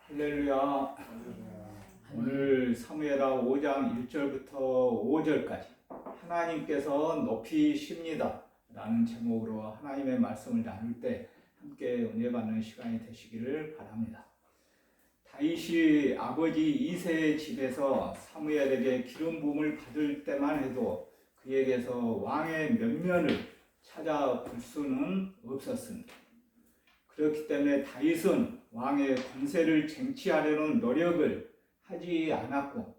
할렐루야. 오늘 사무엘하 5장 1절부터 5절까지 하나님께서 높이십니다 라는 제목으로 하나님의 말씀을 나눌 때 함께 은혜 받는 시간이 되시기를 바랍니다. 다윗이 아버지 이새의 집에서 사무엘에게 기름 부음을 받을 때만 해도 그에게서 왕의 면면을 찾아볼 수는 없었습니다. 그렇기 때문에 다윗은 왕의 권세를 쟁취하려는 노력을 하지 않았고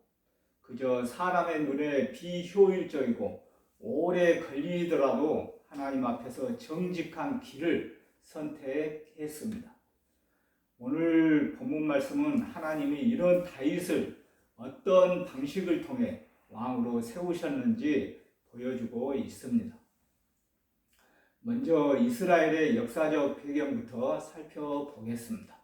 그저 사람의 눈에 비효율적이고 오래 걸리더라도 하나님 앞에서 정직한 길을 선택했습니다. 오늘 본문 말씀은 하나님이 이런 다윗을 어떤 방식을 통해 왕으로 세우셨는지 보여주고 있습니다. 먼저 이스라엘의 역사적 배경부터 살펴보겠습니다.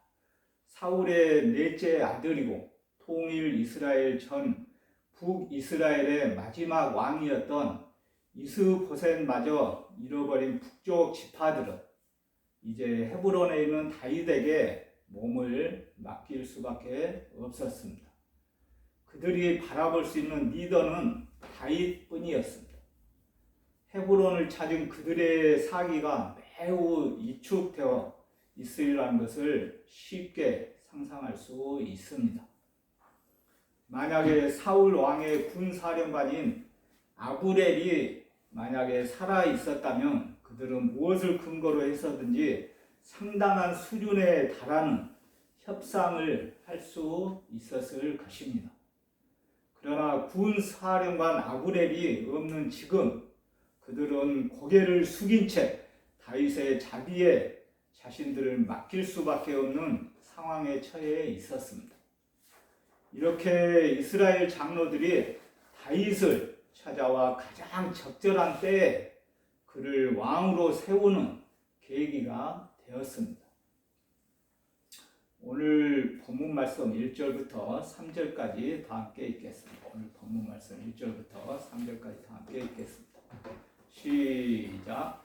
사울의 넷째 아들이고 통일 이스라엘 전 북이스라엘의 마지막 왕이었던 이스보셋마저 잃어버린 북쪽 지파들은 이제 헤브론에 있는 다윗에게 몸을 맡길 수밖에 없었습니다. 그들이 바라볼 수 있는 리더는 다윗뿐이었습니다. 헤브론을 찾은 그들의 사기가 매우 위축되어 있으리라는 것을 쉽게 상상할 수 있습니다. 만약에 사울 왕의 군사령관인 아브넬이 만약에 살아 있었다면 그들은 무엇을 근거로 해서든지 상당한 수준에 달하는 협상을 할 수 있었을 것입니다. 그러나 군사령관 아브넬이 없는 지금 그들은 고개를 숙인 채 다윗의 자비에 자신들을 맡길 수밖에 없는 상황에 처해 있었습니다. 이렇게 이스라엘 장로들이 다윗을 찾아와 가장 적절한 때에 그를 왕으로 세우는 계기가 되었습니다. 오늘 본문 말씀 1절부터 3절까지 다 함께 읽겠습니다. 오늘 본문 말씀 1절부터 3절까지 다 함께 읽겠습니다. 시작.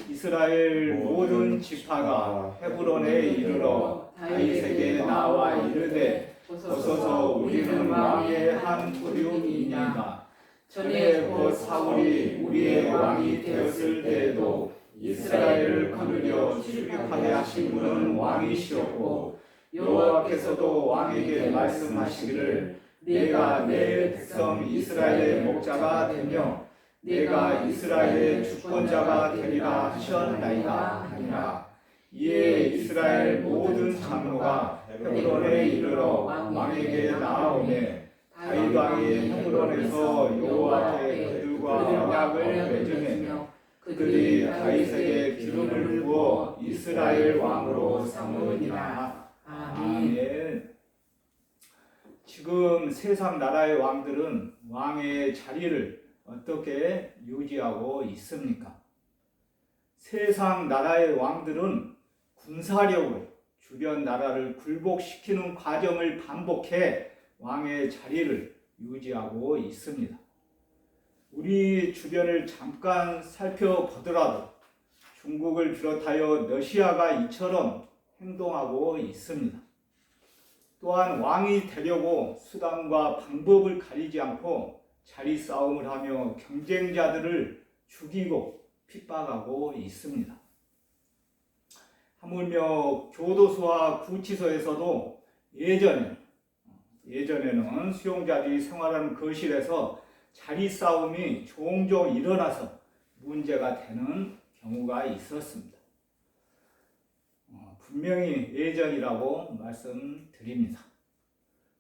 이스라엘 모든 지파가 헤브론에 이르러 다윗에게 나와 이르되 보소서 우리는 왕의 한 부류이니이다. 전에 곧 사울이 우리의 왕이 되었을 때에도 이스라엘을 거느려 출입하게 하신 분은 왕이시었고 여호와께서도 왕에게 말씀하시기를 내가 내 백성 이스라엘의 목자가 되며 내가 이스라엘의 주권자가 되리라 하셨나이다 하니라. 이에 이스라엘 모든 장로가 헤브론에 이르러 왕에게 나아오매 다윗 왕이 헤브론에서 여호와께 그들과 언약을 맺으며 그들이 다윗에게 기름을 부어 이스라엘 왕으로 삼으니라. 아멘. 지금 세상 나라의 왕들은 왕의 자리를 어떻게 유지하고 있습니까? 세상 나라의 왕들은 군사력으로 주변 나라를 굴복시키는 과정을 반복해 왕의 자리를 유지하고 있습니다. 우리 주변을 잠깐 살펴보더라도 중국을 비롯하여 러시아가 이처럼 행동하고 있습니다. 또한 왕이 되려고 수단과 방법을 가리지 않고 자리 싸움을 하며 경쟁자들을 죽이고 핍박하고 있습니다. 하물며 교도소와 구치소에서도 예전에는 수용자들이 생활하는 거실에서 자리 싸움이 종종 일어나서 문제가 되는 경우가 있었습니다. 분명히 예전이라고 말씀드립니다.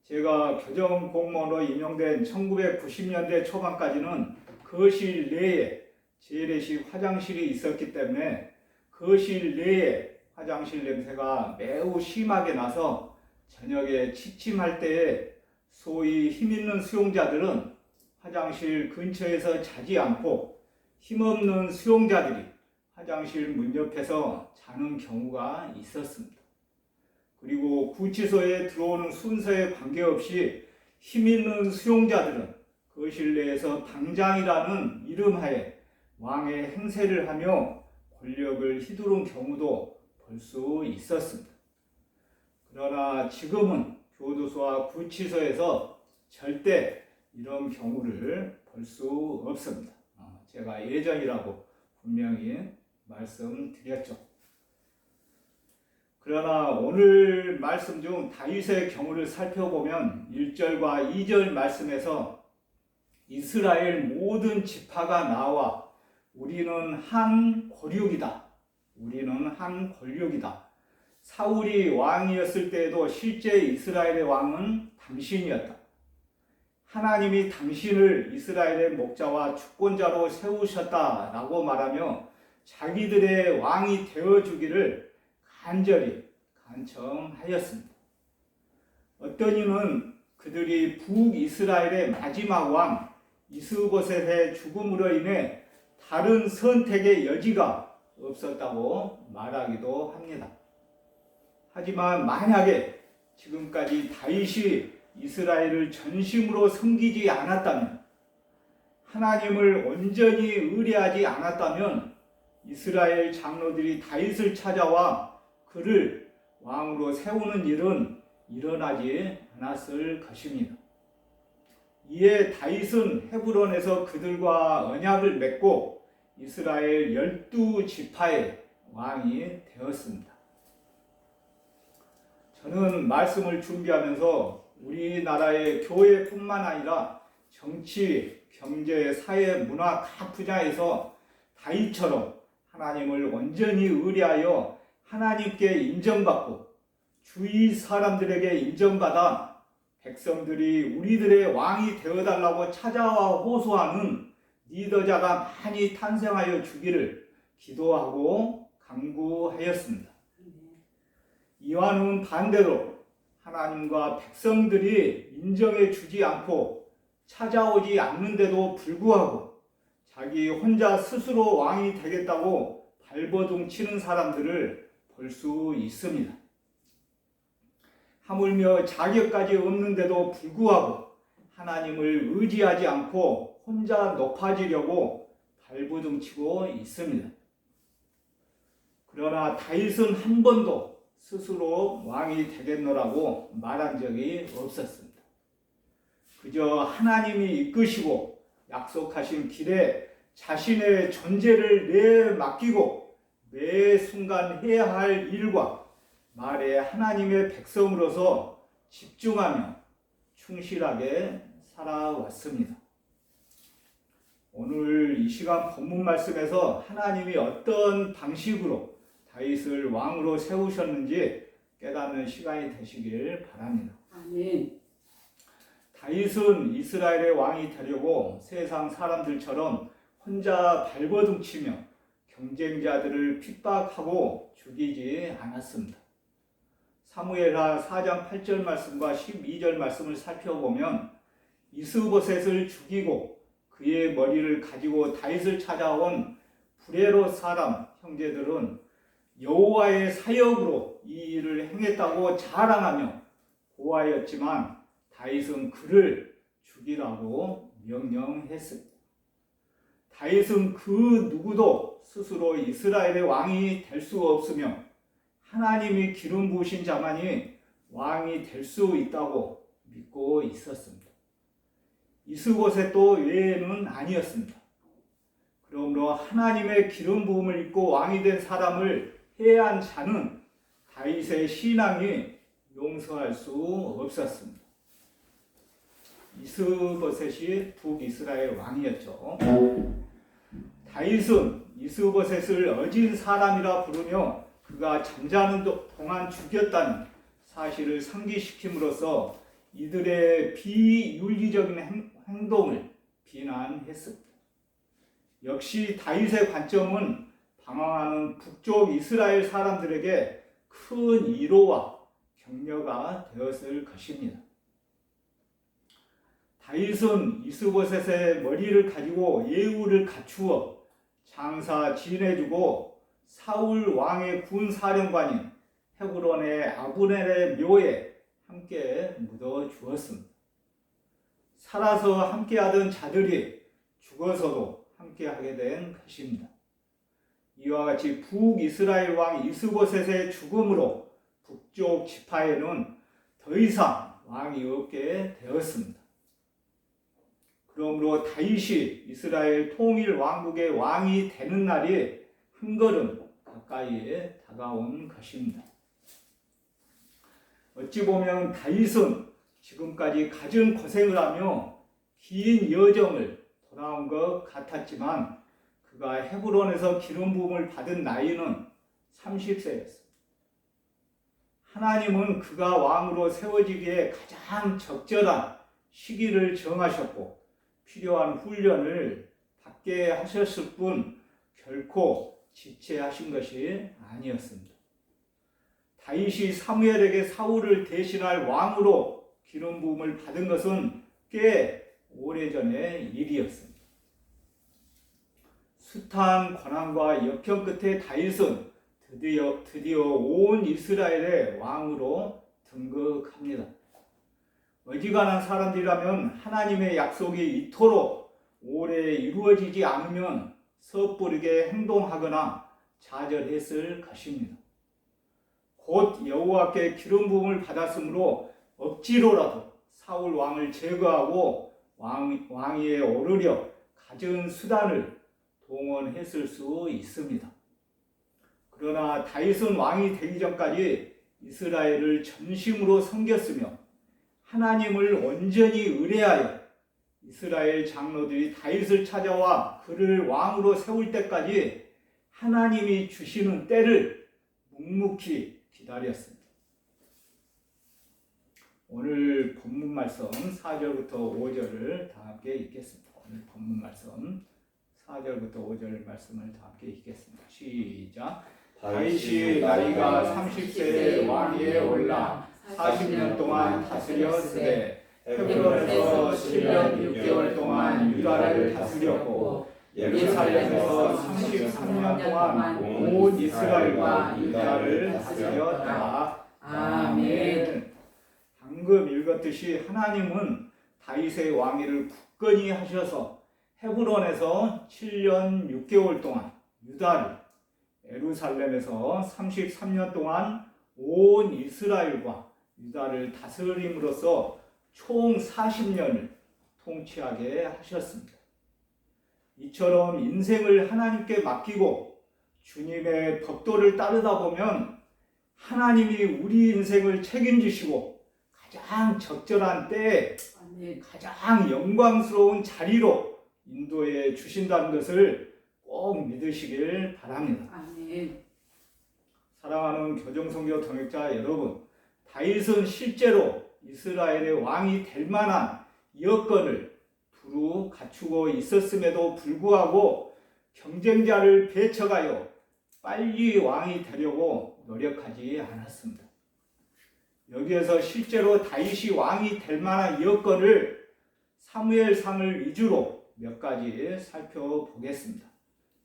제가 교정 공무원으로 임용된 1990년대 초반까지는 거실 내에 재래식 화장실이 있었기 때문에 거실 내에 화장실 냄새가 매우 심하게 나서 저녁에 취침할 때에 소위 힘있는 수용자들은 화장실 근처에서 자지 않고 힘없는 수용자들이 화장실 문 옆에서 자는 경우가 있었습니다. 그리고 구치소에 들어오는 순서에 관계없이 힘있는 수용자들은 거실 내에서 당장이라는 이름하에 왕의 행세를 하며 권력을 휘두른 경우도 볼 수 있었습니다. 그러나 지금은 교도소와 구치소에서 절대 이런 경우를 볼 수 없습니다. 제가 예전이라고 분명히 말씀드렸죠. 그러나 오늘 말씀 중 다윗의 경우를 살펴보면 1절과 2절 말씀에서 이스라엘 모든 지파가 나와 우리는 한 권력이다. 우리는 한 권력이다. 사울이 왕이었을 때에도 실제 이스라엘의 왕은 당신이었다. 하나님이 당신을 이스라엘의 목자와 주권자로 세우셨다라고 말하며 자기들의 왕이 되어주기를 간절히 간청하였습니다. 어떤 이는 그들이 북이스라엘의 마지막 왕 이스보셋의 죽음으로 인해 다른 선택의 여지가 없었다고 말하기도 합니다. 하지만 만약에 지금까지 다윗이 이스라엘을 전심으로 섬기지 않았다면, 하나님을 온전히 의뢰하지 않았다면 이스라엘 장로들이 다윗을 찾아와 그를 왕으로 세우는 일은 일어나지 않았을 것입니다. 이에 다윗은 헤브론에서 그들과 언약을 맺고 이스라엘 12지파의 왕이 되었습니다. 저는 말씀을 준비하면서 우리나라의 교회뿐만 아니라 정치, 경제, 사회, 문화 각 분야에서 다윗처럼 하나님을 온전히 의뢰하여 하나님께 인정받고 주위 사람들에게 인정받아 백성들이 우리들의 왕이 되어달라고 찾아와 호소하는 리더자가 많이 탄생하여 주기를 기도하고 간구하였습니다. 이와는 반대로 하나님과 백성들이 인정해 주지 않고 찾아오지 않는데도 불구하고 자기 혼자 스스로 왕이 되겠다고 발버둥 치는 사람들을 볼 수 있습니다. 하물며 자격까지 없는데도 불구하고 하나님을 의지하지 않고 혼자 높아지려고 발버둥 치고 있습니다. 그러나 다윗은 한 번도 스스로 왕이 되겠노라고 말한 적이 없었습니다. 그저 하나님이 이끄시고 약속하신 길에 자신의 존재를 내맡기고 매 순간 해야 할 일과 말에 하나님의 백성으로서 집중하며 충실하게 살아왔습니다. 오늘 이 시간 본문 말씀에서 하나님이 어떤 방식으로 다윗을 왕으로 세우셨는지 깨닫는 시간이 되시길 바랍니다. 아멘. 다윗은 이스라엘의 왕이 되려고 세상 사람들처럼 혼자 발버둥 치며 경쟁자들을 핍박하고 죽이지 않았습니다. 사무엘하 4장 8절 말씀과 12절 말씀을 살펴보면 이스보셋을 죽이고 그의 머리를 가지고 다윗을 찾아온 브레롯 사람 형제들은 여호와의 사역으로 이 일을 행했다고 자랑하며 고하였지만 다윗은 그를 죽이라고 명령했습니다. 다윗은 그 누구도 스스로 이스라엘의 왕이 될 수 없으며 하나님이 기름 부으신 자만이 왕이 될 수 있다고 믿고 있었습니다. 이스보셋도 외에는 아니었습니다. 그러므로 하나님의 기름 부음을 입고 왕이 된 사람을 해한 자는 다윗의 신앙이 용서할 수 없었습니다. 이스보셋이 북이스라엘 왕이었죠. 다윗은 이스보셋을 어진 사람이라 부르며 그가 잠자는 동안 죽였다는 사실을 상기시킴으로써 이들의 비윤리적인 행동을 비난했습니다. 역시 다윗의 관점은 방황하는 북쪽 이스라엘 사람들에게 큰 위로와 격려가 되었을 것입니다. 다윗은 이스보셋의 머리를 가지고 예우를 갖추어 장사 지내주고 사울 왕의 군 사령관인 헤브론의 아브넬의 묘에 함께 묻어 주었습니다. 살아서 함께하던 자들이 죽어서도 함께하게 된 것입니다. 이와 같이 북이스라엘 왕 이스보셋의 죽음으로 북쪽 지파에는 더 이상 왕이 없게 되었습니다. 그러므로 다윗이 이스라엘 통일 왕국의 왕이 되는 날이 한 걸음 가까이에 다가온 것입니다. 어찌 보면 다윗은 지금까지 갖은 고생을 하며 긴 여정을 돌아온 것 같았지만 그가 헤브론에서 기름 부음을 받은 나이는 30세였습니다. 하나님은 그가 왕으로 세워지기에 가장 적절한 시기를 정하셨고 필요한 훈련을 받게 하셨을 뿐 결코 지체하신 것이 아니었습니다. 다윗이 사무엘에게 사울을 대신할 왕으로 기름 부음을 받은 것은 꽤 오래전의 일이었습니다. 숱한 고난과 역경 끝에 다윗은 드디어 온 이스라엘의 왕으로 등극합니다. 어지간한 사람들이라면 하나님의 약속이 이토록 오래 이루어지지 않으면 섣부르게 행동하거나 좌절했을 것입니다. 곧 여호와께 기름 부음을 받았으므로 억지로라도 사울 왕을 제거하고 왕위에 오르려 갖은 수단을 동원했을 수 있습니다. 그러나 다윗은 왕이 되기 전까지 이스라엘을 전심으로 섬겼으며 하나님을 온전히 의뢰하여 이스라엘 장로들이 다윗을 찾아와 그를 왕으로 세울 때까지 하나님이 주시는 때를 묵묵히 기다렸습니다. 오늘 본문 말씀 4절부터 5절을 다 함께 읽겠습니다. 오늘 본문 말씀 4절부터 5절 말씀을 다 함께 읽겠습니다. 시작. 다윗이 나이가 30세에 왕위에 올라 40년 동안 다스렸으되 헤브론에서 7년 6개월 동안 유다를 다스렸고 예루살렘에서 33년 동안 온 이스라엘과 유다를 다스렸다. 아멘. 방금 읽었듯이 하나님은 다윗의 왕위를 굳건히 하셔서 헤브론에서 7년 6개월 동안 유다를, 예루살렘에서 33년 동안 온 이스라엘과 유다를 다스림으로써 총 40년을 통치하게 하셨습니다. 이처럼 인생을 하나님께 맡기고 주님의 법도를 따르다 보면 하나님이 우리 인생을 책임지시고 가장 적절한 때에 가장 영광스러운 자리로 인도해 주신다는 것을 꼭 믿으시길 바랍니다. 아멘. 사랑하는 교정선교 동역자 여러분, 다윗은 실제로 이스라엘의 왕이 될 만한 여건을 두루 갖추고 있었음에도 불구하고 경쟁자를 배척하여 빨리 왕이 되려고 노력하지 않았습니다. 여기에서 실제로 다윗이 왕이 될 만한 여건을 사무엘상을 위주로 몇 가지 살펴보겠습니다.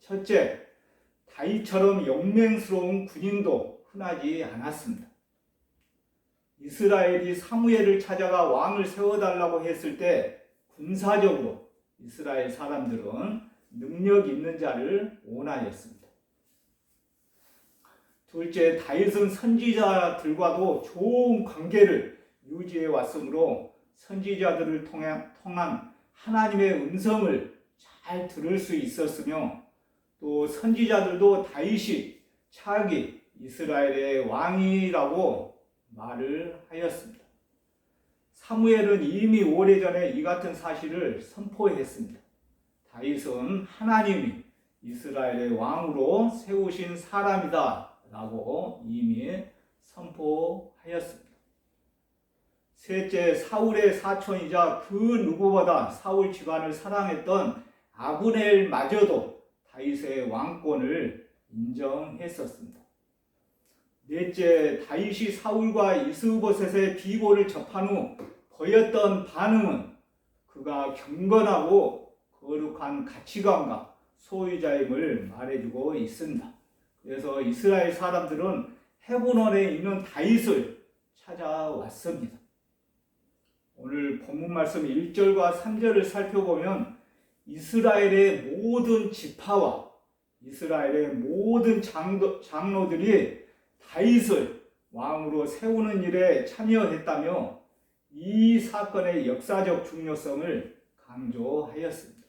첫째, 다윗처럼 용맹스러운 군인도 흔하지 않았습니다. 이스라엘이 사무엘을 찾아가 왕을 세워달라고 했을 때 군사적으로 이스라엘 사람들은 능력 있는 자를 원하였습니다. 둘째, 다윗은 선지자들과도 좋은 관계를 유지해 왔으므로 선지자들을 통한 하나님의 음성을 잘 들을 수 있었으며 또 선지자들도 다윗이 차기 이스라엘의 왕이라고 말을 하였습니다. 사무엘은 이미 오래전에 이 같은 사실을 선포했습니다. 다윗은 하나님이 이스라엘의 왕으로 세우신 사람이다 라고 이미 선포하였습니다. 셋째, 사울의 사촌이자 그 누구보다 사울 집안을 사랑했던 아브넬마저도 다윗의 왕권을 인정했었습니다. 넷째, 다윗이 사울과 이스보셋의 비보를 접한 후 보였던 반응은 그가 경건하고 거룩한 가치관과 소유자임을 말해주고 있습니다. 그래서 이스라엘 사람들은 헤브론에 있는 다윗을 찾아왔습니다. 오늘 본문 말씀 1절과 3절을 살펴보면 이스라엘의 모든 지파와 이스라엘의 모든 장로들이 다윗을 왕으로 세우는 일에 참여했다며 이 사건의 역사적 중요성을 강조하였습니다.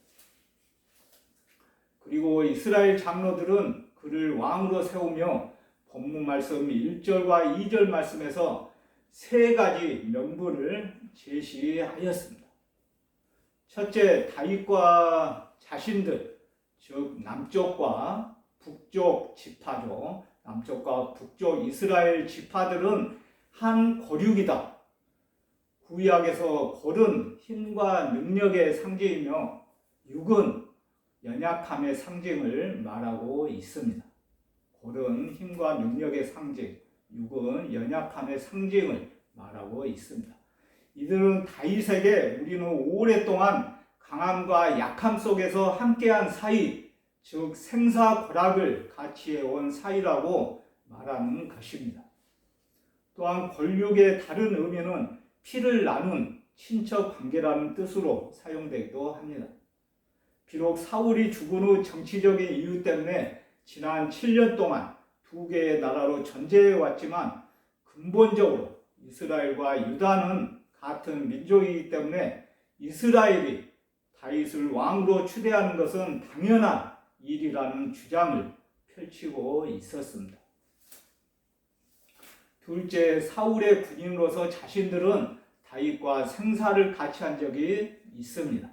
그리고 이스라엘 장로들은 그를 왕으로 세우며 본문 말씀 1절과 2절 말씀에서 세 가지 명분을 제시하였습니다. 첫째, 다윗과 자신들, 즉 남쪽과 북쪽 지파죠. 남쪽과 북쪽 이스라엘 지파들은 한 고륙이다. 구약에서 골은 힘과 능력의 상징이며 육은 연약함의 상징을 말하고 있습니다. 골은 힘과 능력의 상징, 육은 연약함의 상징을 말하고 있습니다. 이들은 다윗에게 우리는 오랫동안 강함과 약함 속에서 함께한 사이, 즉 생사고락을 같이 해온 사이라고 말하는 것입니다. 또한 권력의 다른 의미는 피를 나눈 친척 관계라는 뜻으로 사용되기도 합니다. 비록 사울이 죽은 후 정치적인 이유 때문에 지난 7년 동안 두 개의 나라로 전제해 왔지만 근본적으로 이스라엘과 유다는 같은 민족이기 때문에 이스라엘이 다윗을 왕으로 추대하는 것은 당연한 일이라는 주장을 펼치고 있었습니다. 둘째, 사울의 군인으로서 자신들은 다윗과 생사를 같이 한 적이 있습니다.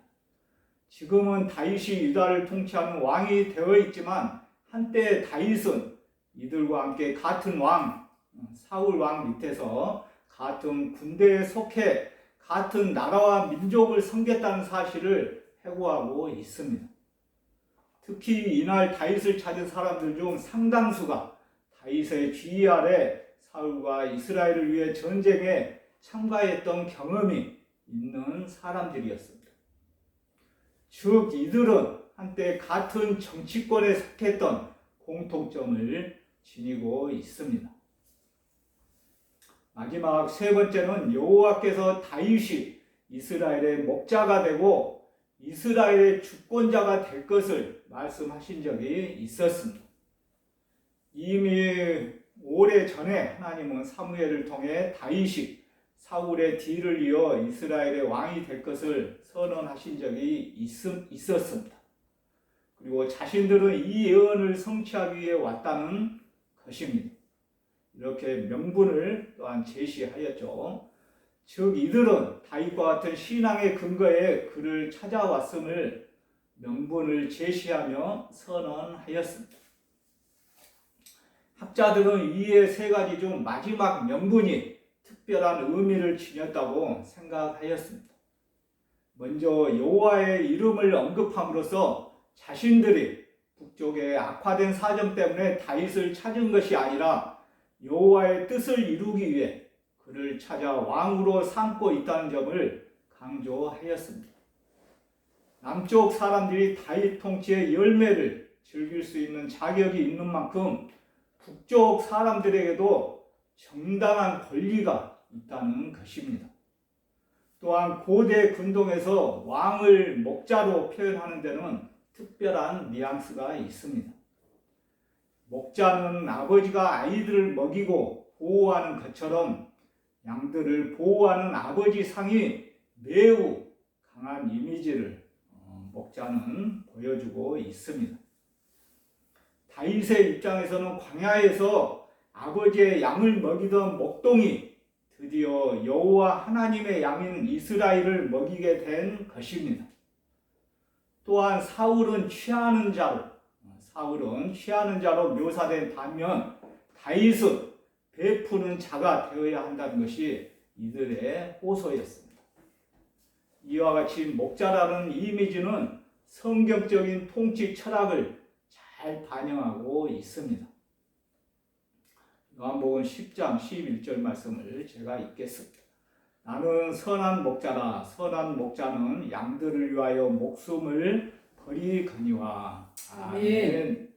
지금은 다윗이 유다를 통치하는 왕이 되어 있지만 한때 다윗은 이들과 함께 같은 왕, 사울 왕 밑에서 같은 군대에 속해 같은 나라와 민족을 섬겼다는 사실을 회고하고 있습니다. 특히 이날 다윗을 찾은 사람들 중 상당수가 다윗의 지휘 아래 사울과 이스라엘을 위해 전쟁에 참가했던 경험이 있는 사람들이었습니다. 즉 이들은 한때 같은 정치권에 속했던 공통점을 지니고 있습니다. 마지막 세 번째는 여호와께서 다윗이 이스라엘의 목자가 되고 이스라엘의 주권자가 될 것을 말씀하신 적이 있었습니다. 이미 오래전에 하나님은 사무엘을 통해 다윗이 사울의 뒤를 이어 이스라엘의 왕이 될 것을 선언하신 적이 있었습니다. 그리고 자신들은 이 예언을 성취하기 위해 왔다는 것입니다. 이렇게 명분을 또한 제시하였죠. 즉 이들은 다윗과 같은 신앙의 근거에 그를 찾아왔음을 명분을 제시하며 선언하였습니다. 학자들은 이의 세 가지 중 마지막 명분이 특별한 의미를 지녔다고 생각하였습니다. 먼저 여호와의 이름을 언급함으로써 자신들이 북쪽의 악화된 사정 때문에 다윗을 찾은 것이 아니라 여호와의 뜻을 이루기 위해 그를 찾아 왕으로 삼고 있다는 점을 강조하였습니다. 남쪽 사람들이 다윗 통치의 열매를 즐길 수 있는 자격이 있는 만큼 북쪽 사람들에게도 정당한 권리가 있다는 것입니다. 또한 고대 근동에서 왕을 목자로 표현하는 데는 특별한 뉘앙스가 있습니다. 목자는 아버지가 아이들을 먹이고 보호하는 것처럼 양들을 보호하는 아버지 상이 매우 강한 이미지를 목자는 보여주고 있습니다. 다윗의 입장에서는 광야에서 아버지의 양을 먹이던 목동이 드디어 여호와 하나님의 양인 이스라엘을 먹이게 된 것입니다. 또한 사울은 취하는 자로 묘사된 반면 다윗은 베푸는 자가 되어야 한다는 것이 이들의 호소였습니다. 이와 같이 목자라는 이미지는 성경적인 통치 철학을 잘 반영하고 있습니다. 요한복음 10장 11절 말씀을 제가 읽겠습니다. 나는 선한 목자라. 선한 목자는 양들을 위하여 목숨을 버리거니와. 아멘.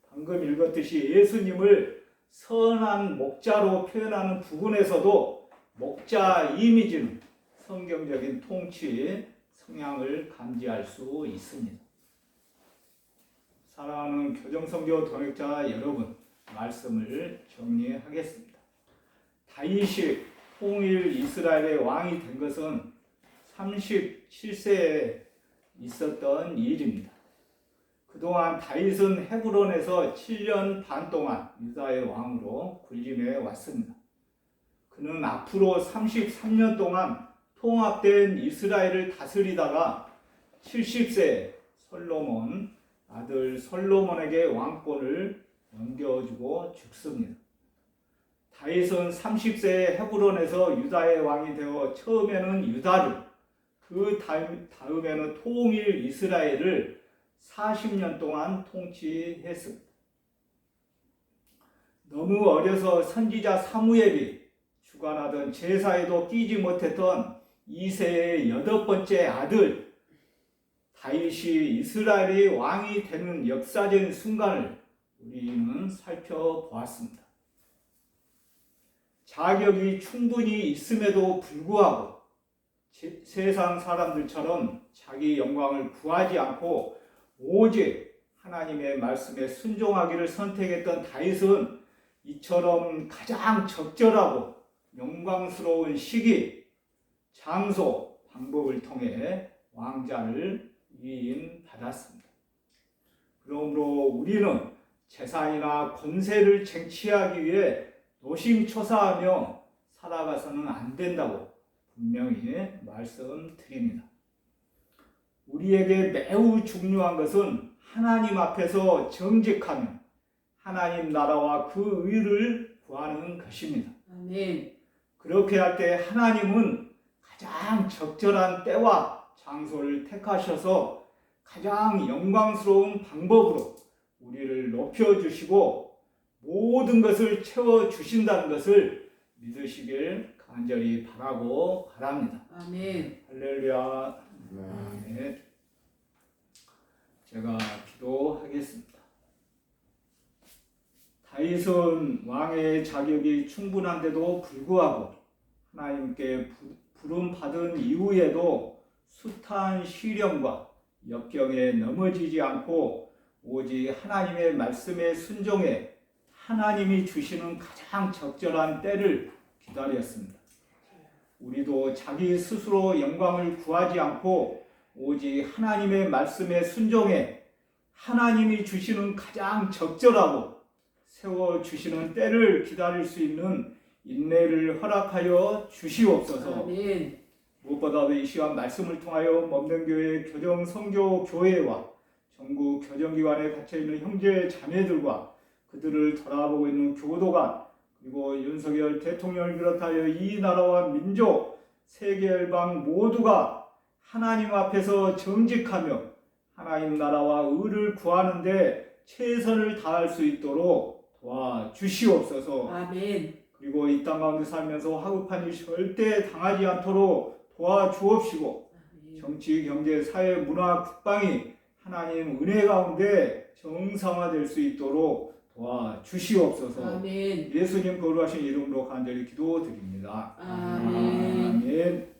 방금 읽었듯이 예수님을 선한 목자로 표현하는 부분에서도 목자 이미지는 성경적인 통치 성향을 감지할 수 있습니다. 사랑하는 교정선교 동역자 여러분, 말씀을 정리하겠습니다. 다윗이 통일 이스라엘의 왕이 된 것은 37세에 있었던 일입니다. 그동안 다윗은 헤브론에서 7년 반 동안 유다의 왕으로 군림해 왔습니다. 그는 앞으로 33년 동안 통합된 이스라엘을 다스리다가 70세에 솔로몬, 아들 솔로몬에게 왕권을 넘겨주고 죽습니다. 다윗은 30세에 헤브론에서 유다의 왕이 되어 처음에는 유다를, 그 다음에는 통일 이스라엘을 40년 동안 통치했습니다. 너무 어려서 선지자 사무엘이 주관하던 제사에도 끼지 못했던 이새의 8번째 아들 다윗이 이스라엘의 왕이 되는 역사적인 순간을 우리는 살펴보았습니다. 자격이 충분히 있음에도 불구하고 세상 사람들처럼 자기 영광을 구하지 않고 오직 하나님의 말씀에 순종하기를 선택했던 다윗은 이처럼 가장 적절하고 영광스러운 시기, 장소, 방법을 통해 왕자를 위임받았습니다. 그러므로 우리는 재산이나 권세를 쟁취하기 위해 노심초사하며 살아가서는 안 된다고 분명히 말씀드립니다. 우리에게 매우 중요한 것은 하나님 앞에서 정직하며 하나님 나라와 그 의를 구하는 것입니다. 아멘. 그렇게 할 때 하나님은 가장 적절한 때와 장소를 택하셔서 가장 영광스러운 방법으로 우리를 높여주시고 모든 것을 채워주신다는 것을 믿으시길 간절히 바라고 바랍니다. 아멘. 할렐루야. 네. 제가 기도하겠습니다. 다윗은 왕의 자격이 충분한데도 불구하고 하나님께 부름받은 이후에도 숱한 시련과 역경에 넘어지지 않고 오직 하나님의 말씀에 순종해 하나님이 주시는 가장 적절한 때를 기다렸습니다. 우리도 자기 스스로 영광을 구하지 않고 오직 하나님의 말씀에 순종해 하나님이 주시는 가장 적절하고 세워주시는 때를 기다릴 수 있는 인내를 허락하여 주시옵소서. 아멘. 무엇보다도 이 시간 말씀을 통하여 먹는교회 교정성교교회와 전국 교정기관에 갇혀있는 형제 자매들과 그들을 돌아보고 있는 교도관, 그리고 윤석열 대통령을 비롯하여 이 나라와 민족, 세계 열방 모두가 하나님 앞에서 정직하며 하나님 나라와 의를 구하는데 최선을 다할 수 있도록 도와주시옵소서. 아멘. 그리고 이 땅 가운데 살면서 화급한 일 절대 당하지 않도록 도와주옵시고 정치, 경제, 사회, 문화, 국방이 하나님 은혜 가운데 정상화될 수 있도록 도와주시옵소서. 아멘. 예수님 거룩하신 이름으로 간절히 기도드립니다. 아멘. 아멘.